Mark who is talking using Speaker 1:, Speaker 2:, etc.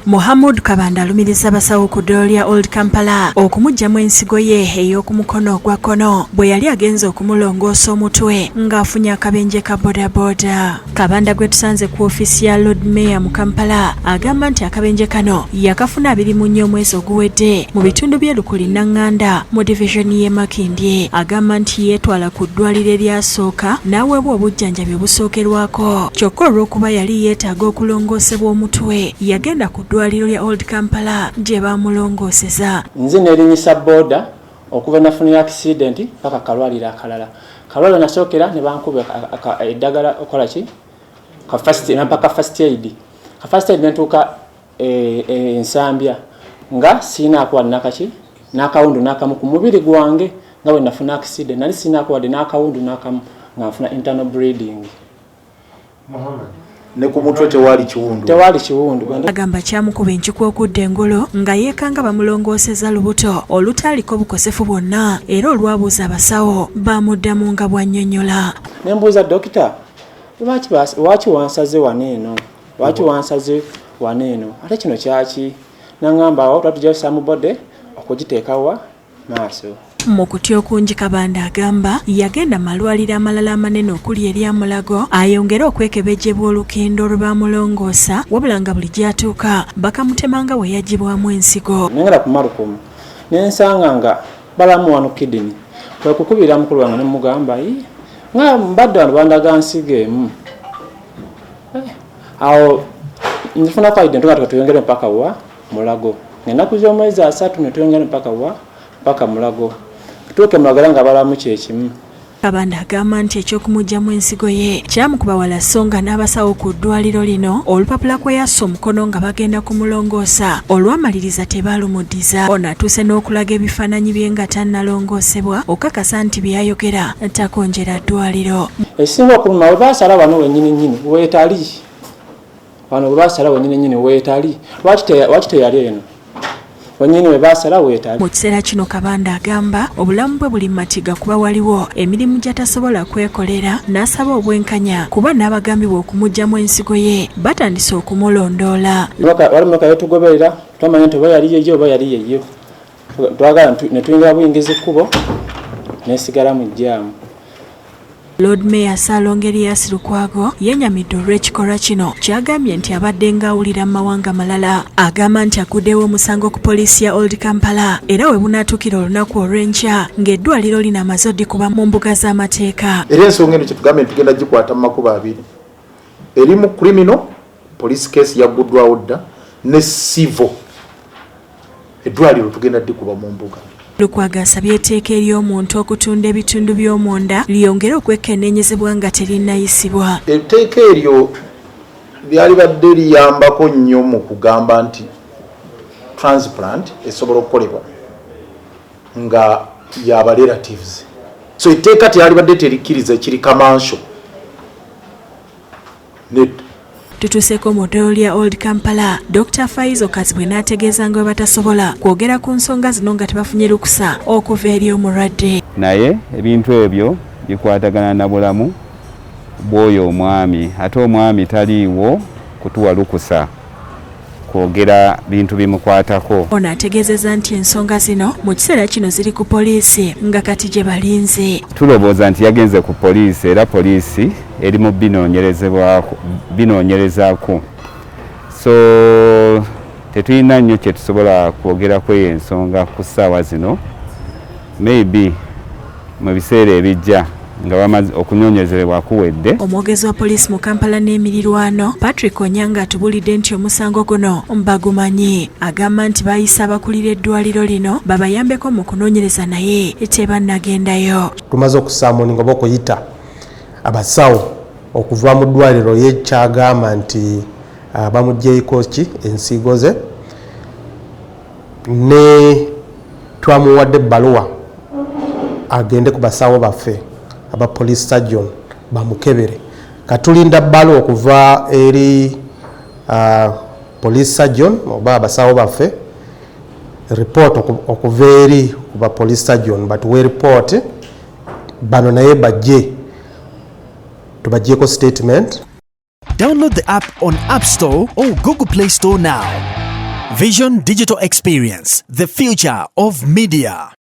Speaker 1: Mohamud Kabanda alumiriza abasawo ku ddwaliro lya Old Kampala okumuggyamu ensigo ye ey'okumukono ogwa kkono bwe yali agenze okumulongoosa omutwe ng'afunye akabenje ka bodaboda. Kabanda gwe tusanze ku ofiisi ya Lord Mayor mu Kampala agamba nti akabenje kano yakafuna 24 omwezi oguwedde mu bitundu by'e Lukulinaŋŋanda mu divisioni y'e Makindye. Agamba nti yeetwala ku ddwaliro eryasooka n'aweebwa obujjanjabi obusookerwako, kyokka olw'okuba yali yeetaaga okulongoosebwa omutwe yagenda ku ddwaliro lya Old Kampala gye baamulongooseza.
Speaker 2: Nze neerinyisa booda okuva nafunira accident paka kalwaliro akalala. Kalwaliro nasookera ne bankuba eddagala okola ki mpaka first aid. First aid nentuuka ensambya nga siinaako wadde nakaki n'akawundu n'akamu ku mubiri gwange nga bwe nafuna accident nali siinaako wadde n'akawundu n'akamu nga nfuna internal bleeding.
Speaker 3: Ne ku mutwe tewali kiwundu.
Speaker 2: Tewali kiwundu.
Speaker 1: Agamba kyamukuba enkiku okudda engolo nga yeekanga bamulongooseza lubuto olutaaliko bukosefu bwonna era olwabuuza abasawo baamuddamu nga bwannyonnyola.
Speaker 2: Ne mbuuza dokita, lwaki wansaze waneeno? Lwaki wansaze waneeno? Ate kino kyaki? N'angamba awo twatujja samubode okugiteekawa maaso.
Speaker 1: Mu kutya okungi Kabanda agamba yagenda malwaliro amalala amanene okuli erya Mulago ayongera okwekebejjebwa olukendo lwe baamulongoosa wabula nga buli gy'atuuka bakamutemanga we yagibwamu ensigo.
Speaker 2: Nengera ku Marukumu nensanga nga balamu wano kidini kwe kukubira mukulu wange ne mugamba nga mbadde wano bandaga nsigo emu. Awo nifuna kwaide ntuka tuyongere mpaka wa Mulago. Ngenaku z'omwezi 3 ne tuyongere mpaka Mulago. Tuke Mulago nga balamu kyekimu.
Speaker 1: Kabanda agamba nti eky'okumuggyamu ensigo ye kyamukuba wala songa n'abasawo ku ddwaliro lino olupapula kwe yassa omukono nga bagenda kumulongoosa olwamaliriza tebaalumuddiza. Ono atuuse n'okulaga ebifaananyi bye nga tannalongoosebwa okakasa nti byayogera takonjera ddwaliro.
Speaker 2: Ekisinga okuluma we baasala wano wennyini weetali. Wano we baasala wennyini weetali. Lwaki teyali eno? Wanyini we baasala weetali.
Speaker 1: Mu kiseera kino Kabanda agamba obulamu bwe buli matiga kuba waliwo emirimu gy'atasobola kwekolera n'asaba obwenkanya kuba n'abagambibwa okumuggyamu ensigo ye batandise okumulondoola.
Speaker 2: Wali muka yetugoberera twamanya nti oba yali yeyo oba yali yeyo. Twagala ne tuyingira buyingizi kkubo n'esigala mu jjaamu.
Speaker 1: Lord Mayor Salongerias Lukwago yenyamidde olw'ekikolwa kino kyagambye nti abadde ng'awulira mu mawanga malala. Agamba nti aguddewo omusango ku poliisi ya Old Kampala era we bunaatuukira olunaku olw'enkya ng'eddwaliro lino amaze oddikuba mu mbuga z'amateeka.
Speaker 3: Era ensonga eno kyetugambye nti tugenda gikwata mu makubo abiri. Erimu criminal police case yagguddwawo dda ne civil eddwaliro tugenda ddikuba mu mbuga.
Speaker 1: Lukwago asabye etteeka ery'omuntu okutunda ebitundu by'omunda lyongere okwekenneenyezebwa nga terinayisibwa.
Speaker 3: Etteeka eryo lyali badde liyambako nnyo mu kugamba nti transplant esobola okukolebwa nga yaba relatives. So etteeka tyali badde terikkiriza kiri kamansho.
Speaker 1: Tutuseeko mu ddwaliro lya Old Kampala Dr. Faizo Kazibwe n'ategeeza nga bwe batasobola kwogera ku nsonga zino nga tebafunye lukusa okuva eri omulwadde.
Speaker 4: Naye ebintu ebyo bikwatagana na bulamu bw'oyo omwami ate omwami taliiwo kutuwa lukusa kwogera bintu bimukwatako.
Speaker 1: Ono ategeezezza nti ensonga zino mu kiseera kino ziri ku poliisi nga kati gye balinze.
Speaker 4: Tulowooza nti yagenze ku poliisi era poliisi eri mu binoonyerezaako. So tetulina nnyo kye tusobola kwogerako ensonga ku ssaawa zino. Maybe mu biseera ebijja nga bamaze okunyonyezebwa kuwedde.
Speaker 1: Omwogezi wa poliisi mu Kampala n'emirirwano Patrick Onyanga atubulidde nti omusango guno bagumanyi. Agamba nti bayisa abakulira eddwaliro lino babayambeko mu kunoonyereza naye tebannagendayo.
Speaker 5: Tumaze okusaamuninga oba okuyita abasawo okuva mu ddwaliro ye kyagamba nti bamuggyeeko ki ensigo ze ne twamuwadde ebbaluwa agende ku basawo baffe aba police surgeon bamukebere. Katulinda bbaluwa okuva eri police surgeon oba abasawo baffe report okuva eri kuba police surgeon batuwe report bano naye bajje tubagyeko statement.
Speaker 6: Download the app on App Store or Google Play Store now. Vision Digital Experience, the future of media.